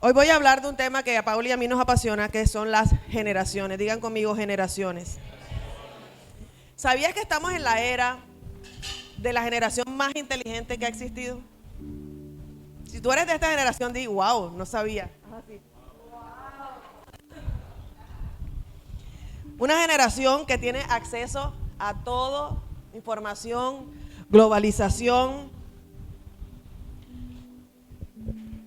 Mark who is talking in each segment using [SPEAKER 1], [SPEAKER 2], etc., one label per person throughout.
[SPEAKER 1] Hoy voy a hablar de un tema que a Paul y a mí nos apasiona, que son las generaciones. Digan conmigo, generaciones. ¿Sabías que estamos en la era de la generación más inteligente que ha existido? Si tú eres de esta generación, di, wow, no sabía. Una generación que tiene acceso a todo, información, globalización,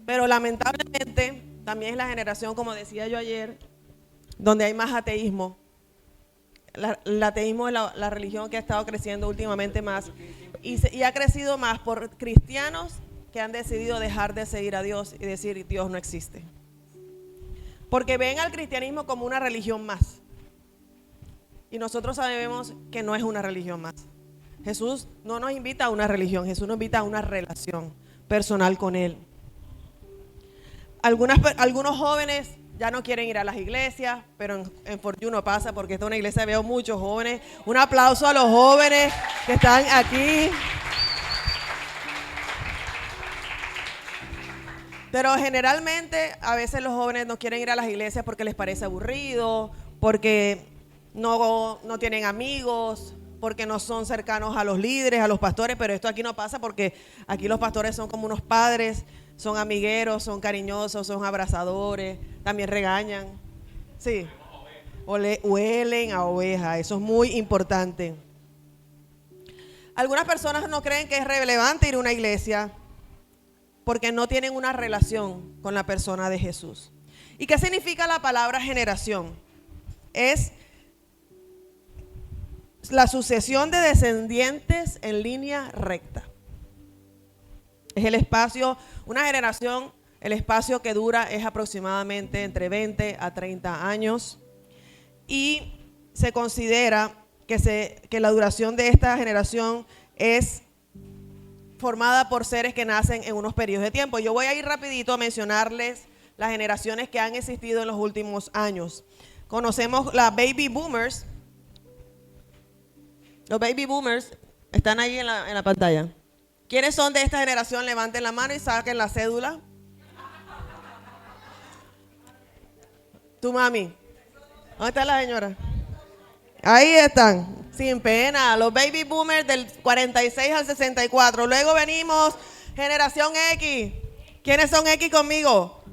[SPEAKER 1] pero lamentablemente también es la generación, como decía yo ayer, donde hay más ateísmo. El ateísmo es la religión que ha estado creciendo últimamente más y ha crecido más por cristianos que han decidido dejar de seguir a Dios y decir Dios no existe. Porque ven al cristianismo como una religión más. Y nosotros sabemos que no es una religión más. Jesús no nos invita a una religión, Jesús nos invita a una relación personal con Él. Algunos jóvenes ya no quieren ir a las iglesias, pero en Fortune no pasa porque esta es una iglesia, veo muchos jóvenes. Un aplauso a los jóvenes que están aquí. Pero generalmente a veces los jóvenes no quieren ir a las iglesias porque les parece aburrido, porque no tienen amigos, porque no son cercanos a los líderes, a los pastores, pero esto aquí no pasa porque aquí los pastores son como unos padres, son amigueros, son cariñosos, son abrazadores, también regañan. Sí, huelen a oveja, eso es muy importante. Algunas personas no creen que es relevante ir a una iglesia porque no tienen una relación con la persona de Jesús. ¿Y qué significa la palabra generación? Es la sucesión de descendientes en línea recta. Es el espacio, una generación, el espacio que dura es aproximadamente entre 20 a 30 años y se considera que la duración de esta generación es formada por seres que nacen en unos periodos de tiempo. Yo voy a ir rapidito a mencionarles las generaciones que han existido en los últimos años. Conocemos las baby boomers. Los baby boomers están ahí en la pantalla. ¿Quiénes son de esta generación? Levanten la mano y saquen la cédula. Tu mami. ¿Dónde está la señora? Ahí están, sin pena. Los baby boomers del 46 al 64. Luego venimos, generación X. ¿Quiénes son X conmigo?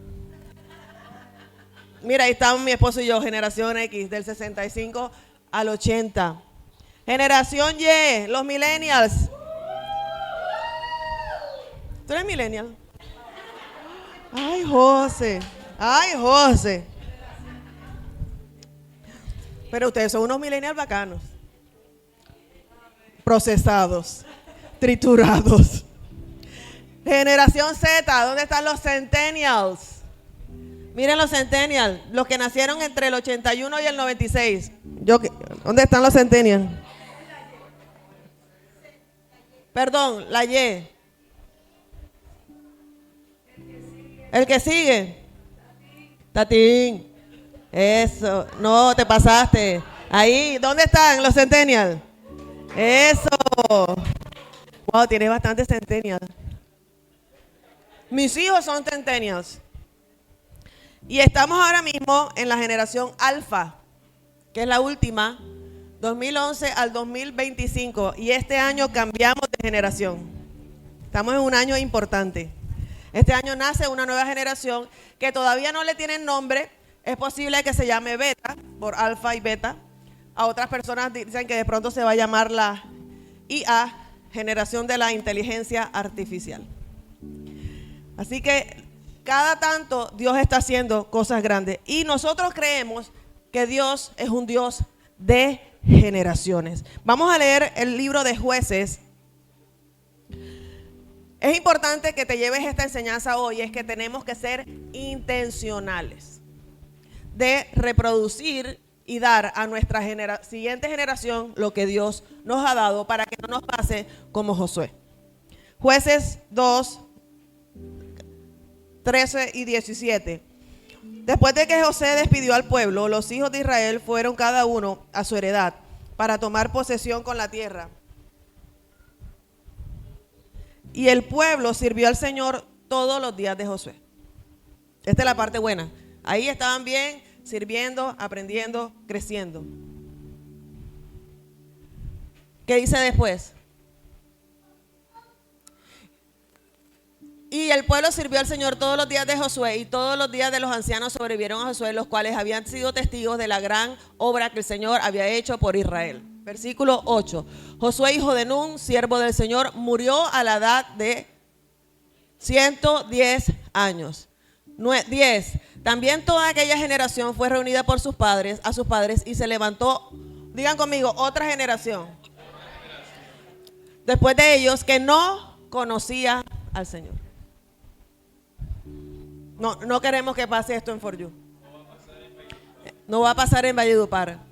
[SPEAKER 1] Mira, ahí están mi esposo y yo, generación X, del 65 al 80. Generación Y, los millennials. ¿Tú eres millennial? Ay, José. Ay, José. Pero ustedes son unos millennials bacanos. Procesados. Triturados. Generación Z, ¿dónde están los centennials? Miren los centennials, los que nacieron entre el 81 y el 96. ¿Dónde están los centennials? Perdón, la Y. El que sigue. Tatín. Eso. No, te pasaste. Ahí, ¿dónde están los centennials? Eso. Wow, tienes bastantes centennials. Mis hijos son centennials. Y estamos ahora mismo en la generación alfa, que es la última, 2011 al 2025. Y este año cambiamos de generación. Estamos en un año importante. Este año nace una nueva generación que todavía no le tienen nombre. Es posible que se llame beta, por alfa y beta. A otras personas dicen que de pronto se va a llamar la IA, generación de la inteligencia artificial. Así que cada tanto Dios está haciendo cosas grandes. Y nosotros creemos que Dios es un Dios de generaciones. Vamos a leer el libro de Jueces. Es importante que te lleves esta enseñanza hoy, es que tenemos que ser intencionales de reproducir y dar a nuestra siguiente generación lo que Dios nos ha dado para que no nos pase como Josué. Jueces 2, 13 y 17. Después de que José despidió al pueblo, los hijos de Israel fueron cada uno a su heredad para tomar posesión con la tierra. Y el pueblo sirvió al Señor todos los días de Josué. Esta es la parte buena. Ahí estaban bien, sirviendo, aprendiendo, creciendo. ¿Qué dice después? Y el pueblo sirvió al Señor todos los días de Josué, y todos los días de los ancianos sobrevivieron a Josué, los cuales habían sido testigos de la gran obra que el Señor había hecho por Israel. Versículo 8. Josué, hijo de Nun, siervo del Señor, murió a la edad de 110 años. 10. También toda aquella generación fue reunida por sus padres, a sus padres, y se levantó, digan conmigo, otra generación. Después de ellos, que no conocía al Señor. No queremos que pase esto en For You. No va a pasar en Valledupar.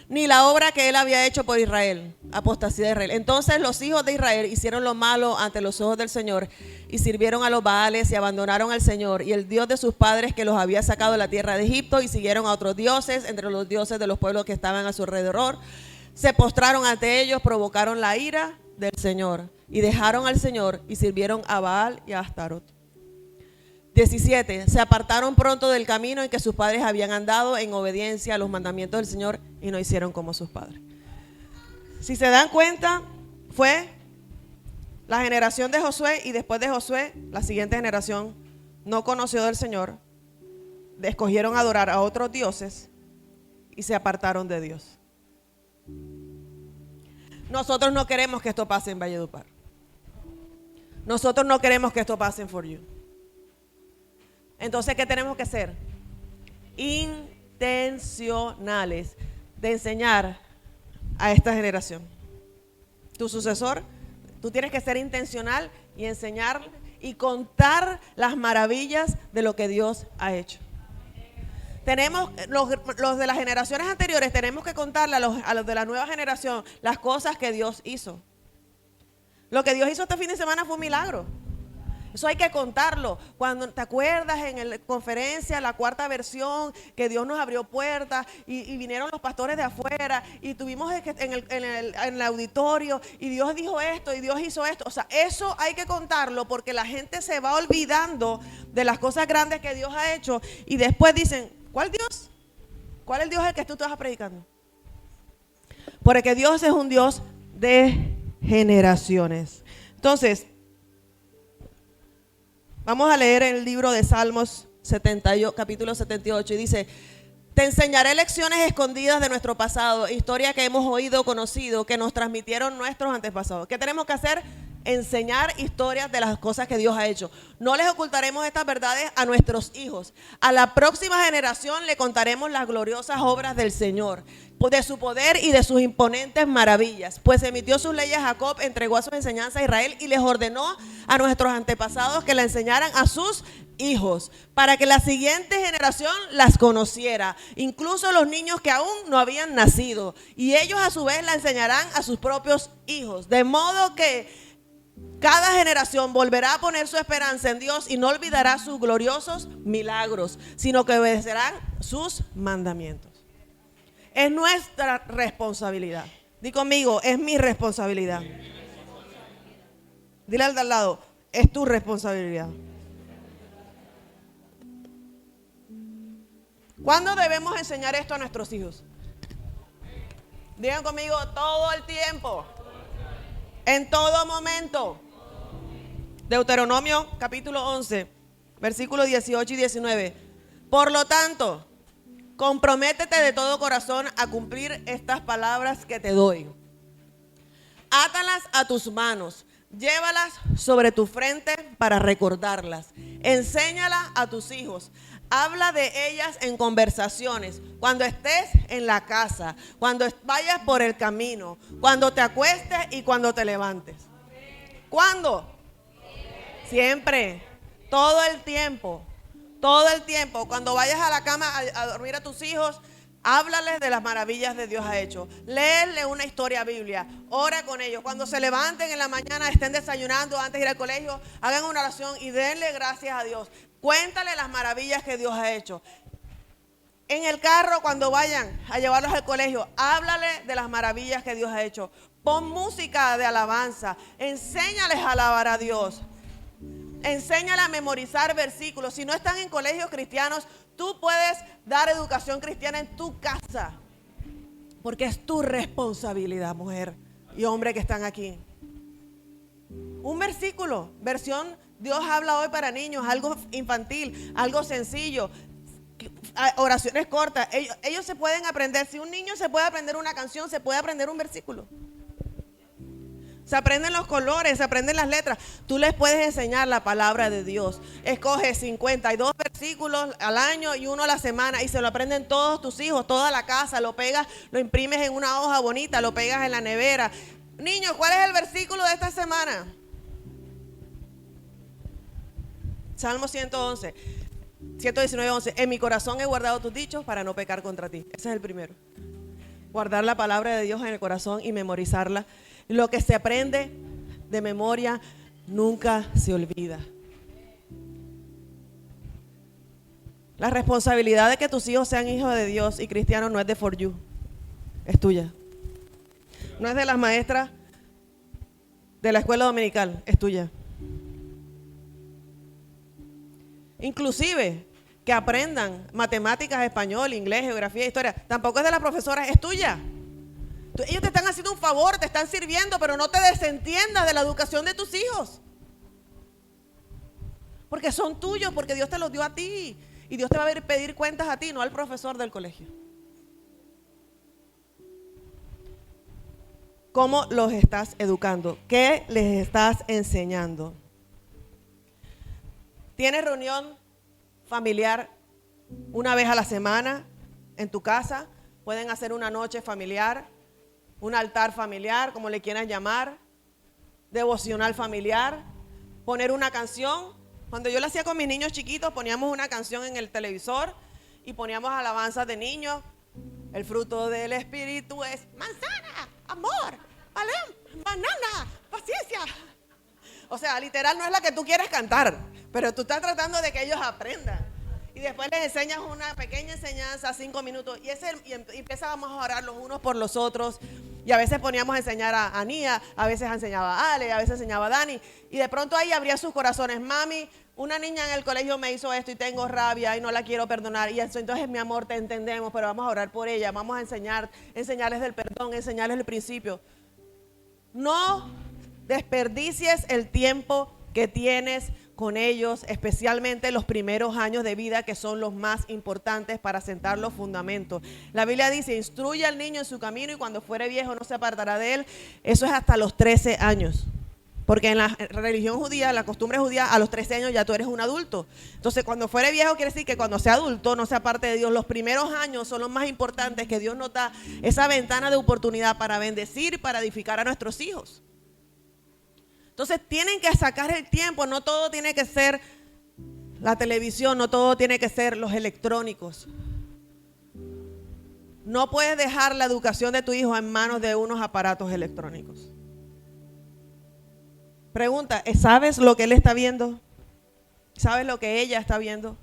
[SPEAKER 1] Ni la obra que él había hecho por Israel, apostasía de Israel. Entonces los hijos de Israel hicieron lo malo ante los ojos del Señor y sirvieron a los Baales y abandonaron al Señor y el Dios de sus padres que los había sacado de la tierra de Egipto, y siguieron a otros dioses entre los dioses de los pueblos que estaban a su alrededor. Se postraron ante ellos, provocaron la ira del Señor y dejaron al Señor y sirvieron a Baal y a Astarot. 17. Se apartaron pronto del camino en que sus padres habían andado en obediencia a los mandamientos del Señor y no hicieron como sus padres. Si se dan cuenta, fue la generación de Josué, y después de Josué, la siguiente generación no conoció del Señor, escogieron adorar a otros dioses y se apartaron de Dios. Nosotros no queremos que esto pase en Valledupar. Nosotros no queremos que esto pase en For You. Entonces, ¿qué tenemos que hacer? Intencionales de enseñar a esta generación. Tu sucesor, tú tienes que ser intencional y enseñar y contar las maravillas de lo que Dios ha hecho. Tenemos, los de las generaciones anteriores, tenemos que contarle a los de la nueva generación las cosas que Dios hizo. Lo que Dios hizo este fin de semana fue un milagro. Eso hay que contarlo. Cuando te acuerdas en la conferencia, la cuarta versión, que Dios nos abrió puertas y vinieron los pastores de afuera y tuvimos en el auditorio y Dios dijo esto y Dios hizo esto. O sea, eso hay que contarlo porque la gente se va olvidando de las cosas grandes que Dios ha hecho y después dicen, ¿cuál Dios? ¿Cuál es el Dios al que tú estás predicando? Porque Dios es un Dios de generaciones. Entonces, vamos a leer el libro de Salmos 78, capítulo 78, y dice: te enseñaré lecciones escondidas de nuestro pasado, historia que hemos oído, conocido, que nos transmitieron nuestros antepasados. ¿Qué tenemos que hacer? Enseñar historias de las cosas que Dios ha hecho. No les ocultaremos estas verdades a nuestros hijos. A la próxima generación le contaremos las gloriosas obras del Señor, de su poder y de sus imponentes maravillas. Pues emitió sus leyes a Jacob, entregó a sus enseñanzas a Israel y les ordenó a nuestros antepasados que la enseñaran a sus hijos, para que la siguiente generación las conociera, incluso los niños que aún no habían nacido, y ellos a su vez la enseñarán a sus propios hijos, de modo que cada generación volverá a poner su esperanza en Dios y no olvidará sus gloriosos milagros, sino que obedecerán sus mandamientos. Es nuestra responsabilidad. Di conmigo, es mi responsabilidad. Dile al de al lado, es tu responsabilidad. ¿Cuándo debemos enseñar esto a nuestros hijos? Digan conmigo, todo el tiempo. En todo momento. Deuteronomio capítulo 11, versículos 18 y 19. Por lo tanto, comprométete de todo corazón a cumplir estas palabras que te doy. Átalas a tus manos, llévalas sobre tu frente para recordarlas. Enséñalas a tus hijos. Habla de ellas en conversaciones, cuando estés en la casa, cuando vayas por el camino, cuando te acuestes y cuando te levantes. ¿Cuándo? Siempre, todo el tiempo. Todo el tiempo, cuando vayas a la cama a dormir a tus hijos, háblales de las maravillas que Dios ha hecho. Léele una historia bíblica, ora con ellos. Cuando se levanten en la mañana, estén desayunando antes de ir al colegio, hagan una oración y denle gracias a Dios. Cuéntale las maravillas que Dios ha hecho. En el carro, cuando vayan a llevarlos al colegio, háblale de las maravillas que Dios ha hecho. Pon música de alabanza, enséñales a alabar a Dios. Enséñale a memorizar versículos. Si no están en colegios cristianos, tú puedes dar educación cristiana en tu casa. Porque es tu responsabilidad, mujer y hombre que están aquí. Un versículo, versión Dios habla hoy para niños, algo infantil, algo sencillo, oraciones cortas. Ellos se pueden aprender. Si un niño se puede aprender una canción, se puede aprender un versículo. Se aprenden los colores, se aprenden las letras. Tú les puedes enseñar la palabra de Dios. Escoge 52 versículos al año y uno a la semana y se lo aprenden todos tus hijos, toda la casa. Lo pegas, lo imprimes en una hoja bonita, lo pegas en la nevera. Niños, ¿cuál es el versículo de esta semana? Salmo 111, 119, 11. En mi corazón he guardado tus dichos para no pecar contra ti. Ese es el primero. Guardar la palabra de Dios en el corazón y memorizarla. Lo que se aprende de memoria nunca se olvida. La responsabilidad de que tus hijos sean hijos de Dios y cristianos no es de For You, es tuya. No es de las maestras de la escuela dominical, es tuya. Inclusive que aprendan matemáticas, español, inglés, geografía, historia, tampoco es de las profesoras, es tuya. Ellos te están haciendo un favor, te están sirviendo, pero no te desentiendas de la educación de tus hijos. Porque son tuyos, porque Dios te los dio a ti. Y Dios te va a pedir cuentas a ti, no al profesor del colegio. ¿Cómo los estás educando? ¿Qué les estás enseñando? ¿Tienes reunión familiar una vez a la semana en tu casa? Pueden hacer una noche familiar, un altar familiar, como le quieran llamar, devocional familiar, poner una canción. Cuando yo lo hacía con mis niños chiquitos, poníamos una canción en el televisor y poníamos alabanzas de niños. El fruto del Espíritu es manzana, amor, banana, paciencia. O sea, literal no es la que tú quieres cantar, pero tú estás tratando de que ellos aprendan. Y después les enseñas una pequeña enseñanza, 5 minutos, y empezábamos a orar los unos por los otros. Y a veces poníamos a enseñar a Anía, a veces enseñaba a Ale, a veces enseñaba a Dani. Y de pronto ahí abría sus corazones. Mami, una niña en el colegio me hizo esto y tengo rabia y no la quiero perdonar. Y eso, entonces, mi amor, te entendemos, pero vamos a orar por ella. Vamos a enseñarles del perdón, enseñarles el principio. No desperdicies el tiempo que tienes con ellos, especialmente los primeros años de vida, que son los más importantes para sentar los fundamentos. La Biblia dice, instruye al niño en su camino y cuando fuere viejo no se apartará de él. Eso es hasta los 13 años. Porque en la religión judía, la costumbre judía, a los 13 años ya tú eres un adulto. Entonces, cuando fuere viejo quiere decir que cuando sea adulto no se aparte de Dios. Los primeros años son los más importantes, que Dios nos da esa ventana de oportunidad para bendecir, para edificar a nuestros hijos. Entonces tienen que sacar el tiempo, no todo tiene que ser la televisión, no todo tiene que ser los electrónicos. No puedes dejar la educación de tu hijo en manos de unos aparatos electrónicos. Pregunta, ¿sabes lo que él está viendo? ¿Sabes lo que ella está viendo?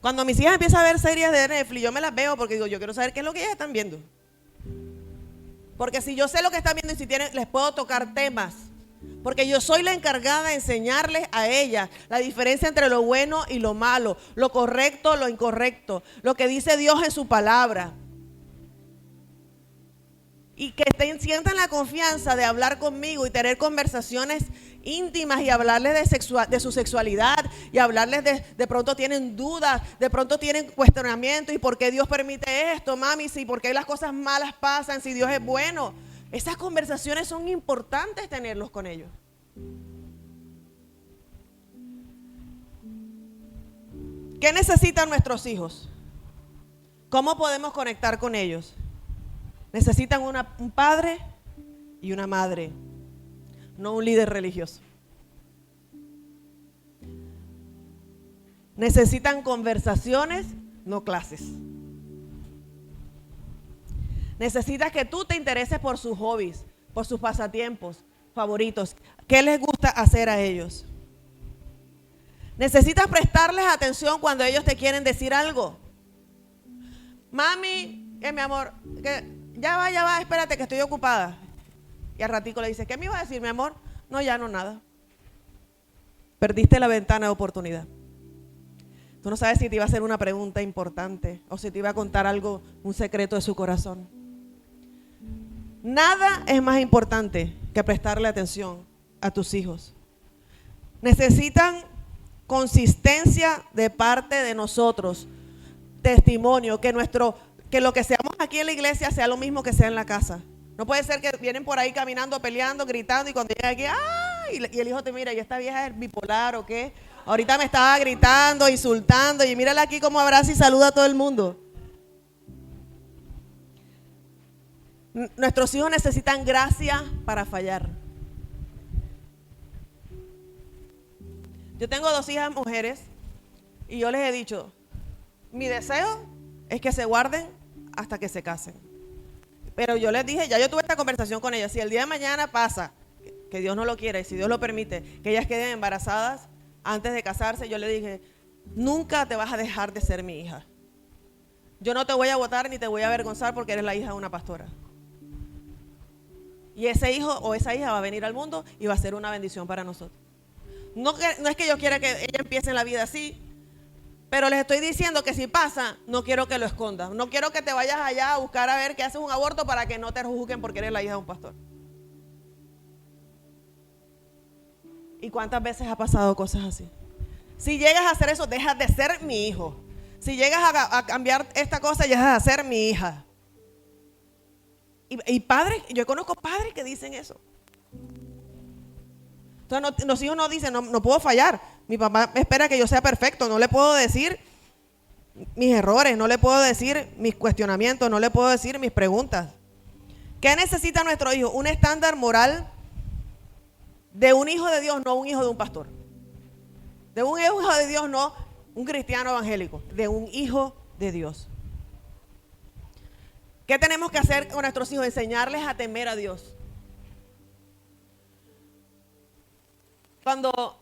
[SPEAKER 1] Cuando mis hijas empiezan a ver series de Netflix, yo me las veo porque digo, yo quiero saber qué es lo que ellas están viendo. Porque si yo sé lo que están viendo y si tienen, les puedo tocar temas. Porque yo soy la encargada de enseñarles a ellas la diferencia entre lo bueno y lo malo, lo correcto, lo incorrecto, lo que dice Dios en su palabra. Y que sientan la confianza de hablar conmigo y tener conversaciones íntimas y hablarles de su sexualidad y hablarles de pronto tienen dudas, de pronto tienen cuestionamientos y por qué Dios permite esto, mami, si por qué las cosas malas pasan, si Dios es bueno. Esas conversaciones son importantes tenerlos con ellos. ¿Qué necesitan nuestros hijos? ¿Cómo podemos conectar con ellos? Necesitan un padre y una madre, no un líder religioso. Necesitan conversaciones, no clases. Necesitas que tú te intereses por sus hobbies, por sus pasatiempos favoritos. ¿Qué les gusta hacer a ellos? Necesitas prestarles atención cuando ellos te quieren decir algo. Mami, mi amor, ya va, espérate que estoy ocupada. Y al ratico le dice, ¿qué me iba a decir, mi amor? No, ya no, nada. Perdiste la ventana de oportunidad. Tú no sabes si te iba a hacer una pregunta importante o si te iba a contar algo, un secreto de su corazón. Nada es más importante que prestarle atención a tus hijos. Necesitan consistencia de parte de nosotros, testimonio, que lo que seamos aquí en la iglesia sea lo mismo que sea en la casa. No puede ser que vienen por ahí caminando, peleando, gritando y cuando llegan aquí, ¡ay! Y el hijo te mira, ¿y esta vieja es bipolar o qué? Ahorita me estaba gritando, insultando y mírala aquí cómo abraza y saluda a todo el mundo. Nuestros hijos necesitan gracia para fallar. Yo tengo 2 hijas mujeres y yo les he dicho, mi deseo es que se guarden hasta que se casen. Pero yo les dije, ya yo tuve esta conversación con ellas, si el día de mañana pasa, que Dios no lo quiera y si Dios lo permite, que ellas queden embarazadas antes de casarse, yo le dije, nunca te vas a dejar de ser mi hija. Yo no te voy a botar ni te voy a avergonzar porque eres la hija de una pastora. Y ese hijo o esa hija va a venir al mundo y va a ser una bendición para nosotros. No es que yo quiera que ella empiece en la vida así, pero les estoy diciendo que si pasa, no quiero que lo escondas. No quiero que te vayas allá a buscar a ver que haces un aborto para que no te juzguen porque eres la hija de un pastor. ¿Y cuántas veces ha pasado cosas así? Si llegas a hacer eso, dejas de ser mi hijo. Si llegas a cambiar esta cosa, dejas de ser mi hija. Y padres, yo conozco padres que dicen eso. Entonces los hijos no dicen, no puedo fallar. Mi papá espera que yo sea perfecto. No le puedo decir mis errores, no le puedo decir mis cuestionamientos, no le puedo decir mis preguntas. ¿Qué necesita nuestro hijo? Un estándar moral de un hijo de Dios, no un hijo de un pastor. De un hijo de Dios, no un cristiano evangélico. De un hijo de Dios. ¿Qué tenemos que hacer con nuestros hijos? Enseñarles a temer a Dios. Cuando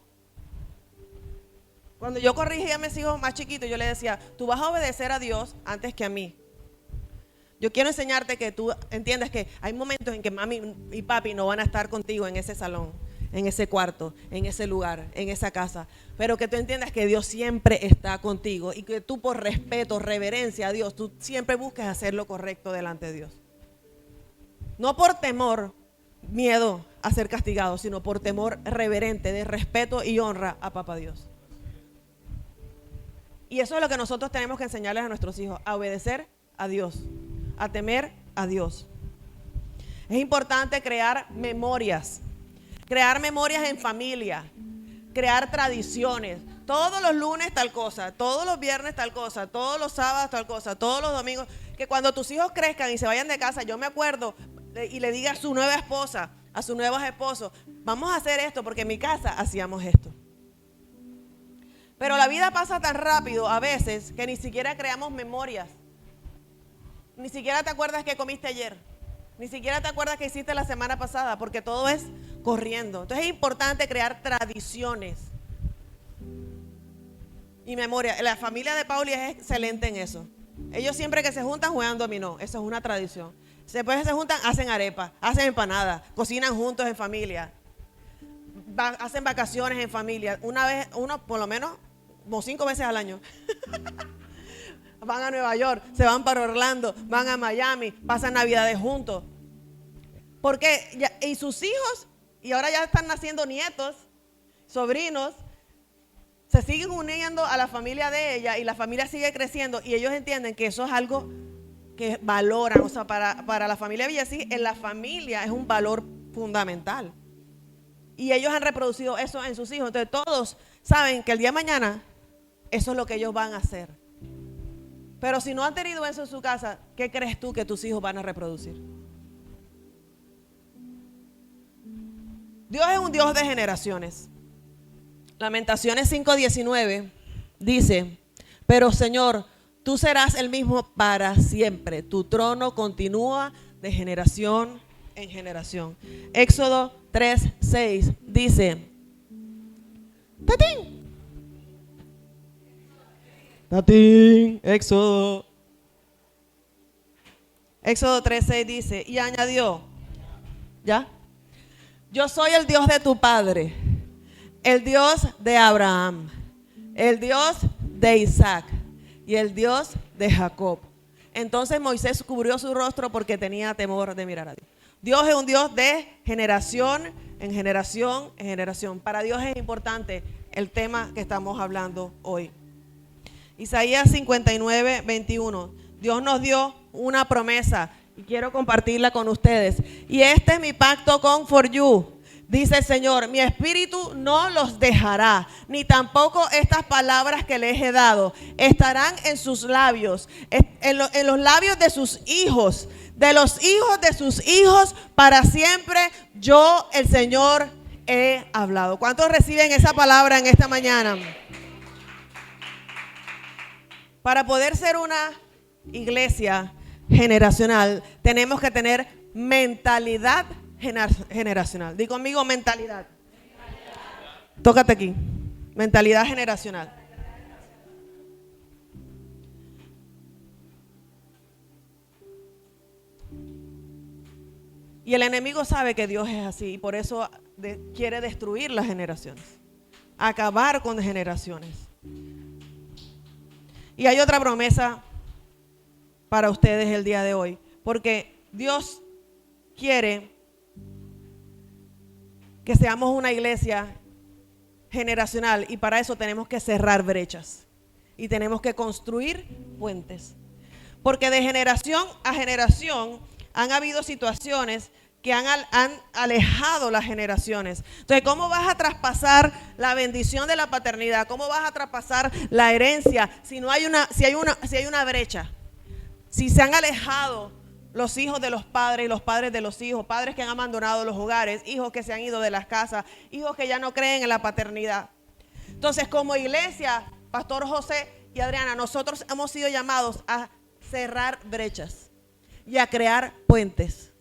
[SPEAKER 1] yo corrigía a mis hijos más chiquitos, yo les decía, tú vas a obedecer a Dios antes que a mí. Yo quiero enseñarte que tú entiendas que hay momentos en que mami y papi no van a estar contigo en ese salón, en ese cuarto, en ese lugar, en esa casa. Pero que tú entiendas que Dios siempre está contigo y que tú por respeto, reverencia a Dios, tú siempre busques hacer lo correcto delante de Dios. No por temor, miedo a ser castigado, sino por temor reverente, de respeto y honra a Papá Dios. Y eso es lo que nosotros tenemos que enseñarles a nuestros hijos, a obedecer a Dios, a temer a Dios. Es importante crear memorias en familia, crear tradiciones. Todos los lunes tal cosa, todos los viernes tal cosa, todos los sábados tal cosa, todos los domingos. Que cuando tus hijos crezcan y se vayan de casa, yo me acuerdo y le diga a su nueva esposa, a sus nuevos esposos, vamos a hacer esto porque en mi casa hacíamos esto. Pero la vida pasa tan rápido a veces que ni siquiera creamos memorias. Ni siquiera te acuerdas que comiste ayer. Ni siquiera te acuerdas que hiciste la semana pasada, porque todo es corriendo. Entonces es importante crear tradiciones y memoria. La familia de Pauli es excelente en eso. Ellos siempre que se juntan juegan dominó. Eso es una tradición. Después se juntan, hacen arepas, hacen empanadas, cocinan juntos en familia. Hacen vacaciones en familia. Uno por lo menos, como 5 veces al año. Van a Nueva York, se van para Orlando, van a Miami, pasan Navidades juntos. Porque y sus hijos, y ahora ya están naciendo nietos, sobrinos, se siguen uniendo a la familia de ella y la familia sigue creciendo y ellos entienden que eso es algo que valoran. O sea, para la familia Villasí, en la familia es un valor fundamental. Y ellos han reproducido eso en sus hijos. Entonces todos saben que el día de mañana eso es lo que ellos van a hacer. Pero si no han tenido eso en su casa, ¿qué crees tú que tus hijos van a reproducir? Dios es un Dios de generaciones. Lamentaciones 5:19 dice, pero Señor, tú serás el mismo para siempre. Tu trono continúa de generación en generación. Éxodo 3:6 dice, ¡tatín! ¡Tatín! Éxodo 3:6 dice, y añadió, ¿ya? Yo soy el Dios de tu padre, el Dios de Abraham, el Dios de Isaac y el Dios de Jacob. Entonces Moisés cubrió su rostro porque tenía temor de mirar a Dios. Dios es un Dios de generación en generación en generación. Para Dios es importante el tema que estamos hablando hoy. Isaías 59, 21. Dios nos dio una promesa y quiero compartirla con ustedes. Y este es mi pacto con For You. Dice el Señor, mi espíritu no los dejará, ni tampoco estas palabras que les he dado. Estarán en sus labios, en los labios de sus hijos, de los hijos de sus hijos, para siempre yo, el Señor, he hablado. ¿Cuántos reciben esa palabra en esta mañana? Para poder ser una iglesia generacional, tenemos que tener mentalidad generacional. Di conmigo mentalidad. Tócate aquí. Mentalidad generacional. Y el enemigo sabe que Dios es así y por eso quiere destruir las generaciones, acabar con generaciones. Y hay otra promesa para ustedes el día de hoy, porque Dios quiere que seamos una iglesia generacional y para eso tenemos que cerrar brechas y tenemos que construir puentes. Porque de generación a generación han habido situaciones que han alejado las generaciones. Entonces, ¿cómo vas a traspasar la bendición de la paternidad? ¿Cómo vas a traspasar la herencia si hay una brecha? Si se han alejado los hijos de los padres y los padres de los hijos, padres que han abandonado los hogares, hijos que se han ido de las casas, hijos que ya no creen en la paternidad. Entonces, como iglesia, Pastor José y Adriana, nosotros hemos sido llamados a cerrar brechas y a crear puentes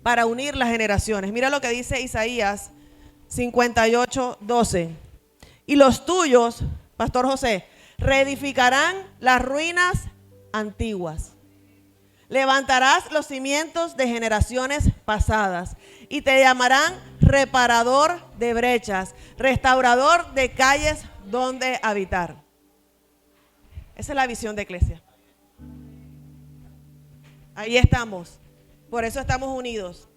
[SPEAKER 1] para unir las generaciones. Mira lo que dice Isaías 58, 12. Y los tuyos, Pastor José, reedificarán las ruinas antiguas. Levantarás los cimientos de generaciones pasadas y te llamarán reparador de brechas, restaurador de calles donde habitar. Esa es la visión de iglesia. Ahí estamos. Por eso estamos unidos.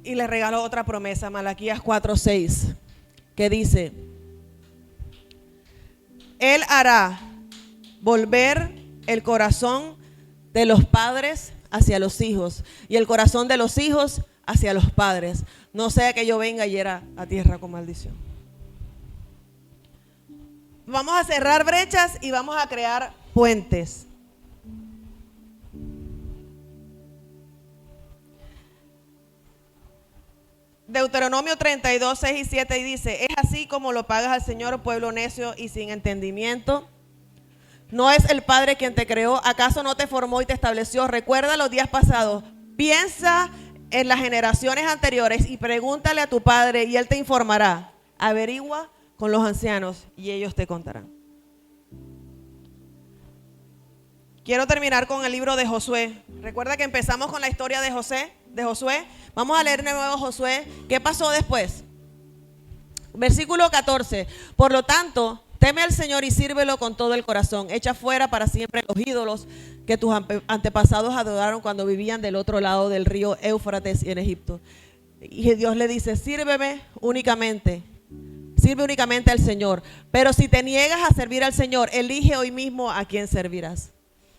[SPEAKER 1] Y les regalo otra promesa, Malaquías 4:6, que dice: Él hará volver el corazón de los padres hacia los hijos y el corazón de los hijos hacia los padres, no sea que yo venga y hiera a tierra con maldición. Vamos a cerrar brechas y vamos a crear puentes. Deuteronomio 32, 6 y 7 y dice: es así como lo pagas al Señor, pueblo necio y sin entendimiento. ¿No es el Padre quien te creó? ¿Acaso no te formó y te estableció? Recuerda los días pasados. Piensa en las generaciones anteriores y pregúntale a tu Padre y Él te informará. Averigua con los ancianos y ellos te contarán. Quiero terminar con el libro de Josué. Recuerda que empezamos con la historia de Josué. Vamos a leer de nuevo Josué. ¿Qué pasó después? Versículo 14. Por lo tanto, teme al Señor y sírvelo con todo el corazón. Echa fuera para siempre los ídolos que tus antepasados adoraron cuando vivían del otro lado del río Éufrates y en Egipto. Y Dios le dice: sirve únicamente al Señor. Pero si te niegas a servir al Señor, elige hoy mismo a quién servirás.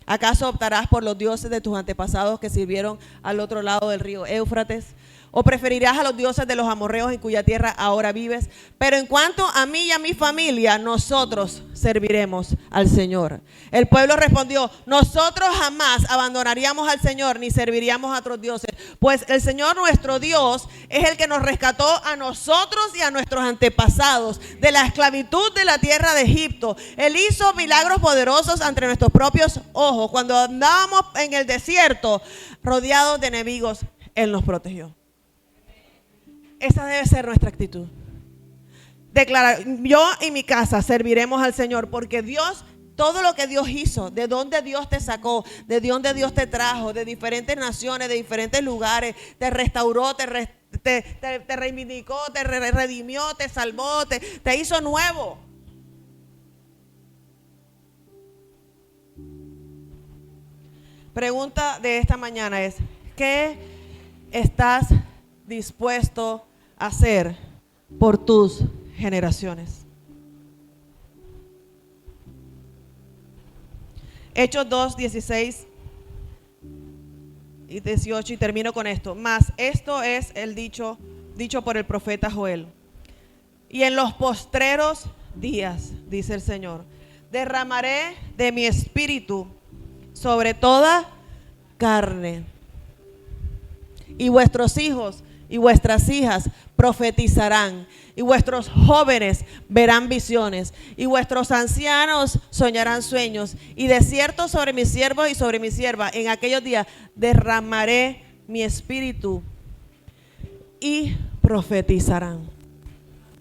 [SPEAKER 1] ¿Acaso optarás por los dioses de tus antepasados que sirvieron al otro lado del río Éufrates? ¿O preferirás a los dioses de los amorreos en cuya tierra ahora vives? Pero en cuanto a mí y a mi familia, nosotros serviremos al Señor. El pueblo respondió: nosotros jamás abandonaríamos al Señor ni serviríamos a otros dioses, pues el Señor nuestro Dios es el que nos rescató a nosotros y a nuestros antepasados de la esclavitud de la tierra de Egipto. Él hizo milagros poderosos ante nuestros propios ojos. Cuando andábamos en el desierto rodeados de enemigos, Él nos protegió. Esa debe ser nuestra actitud. Declarar: yo y mi casa serviremos al Señor, porque Dios Todo lo que Dios hizo, de dónde Dios te sacó, de dónde Dios te trajo, de diferentes naciones, de diferentes lugares, te restauró, te reivindicó, te redimió, te salvó, te hizo nuevo. Pregunta de esta mañana es, ¿qué estás dispuesto a hacer por tus generaciones? Hechos 2, 16 y 18, y termino con esto. Mas esto es el dicho por el profeta Joel. Y en los postreros días, dice el Señor, derramaré de mi espíritu sobre toda carne. Y vuestros hijos y vuestras hijas profetizarán, y vuestros jóvenes verán visiones, y vuestros ancianos soñarán sueños, y de cierto sobre mis siervos y sobre mis siervas en aquellos días derramaré mi espíritu y profetizarán.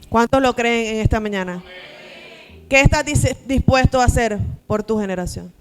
[SPEAKER 1] ¿Cuántos lo creen en esta mañana? ¿Qué estás dispuesto a hacer por tu generación?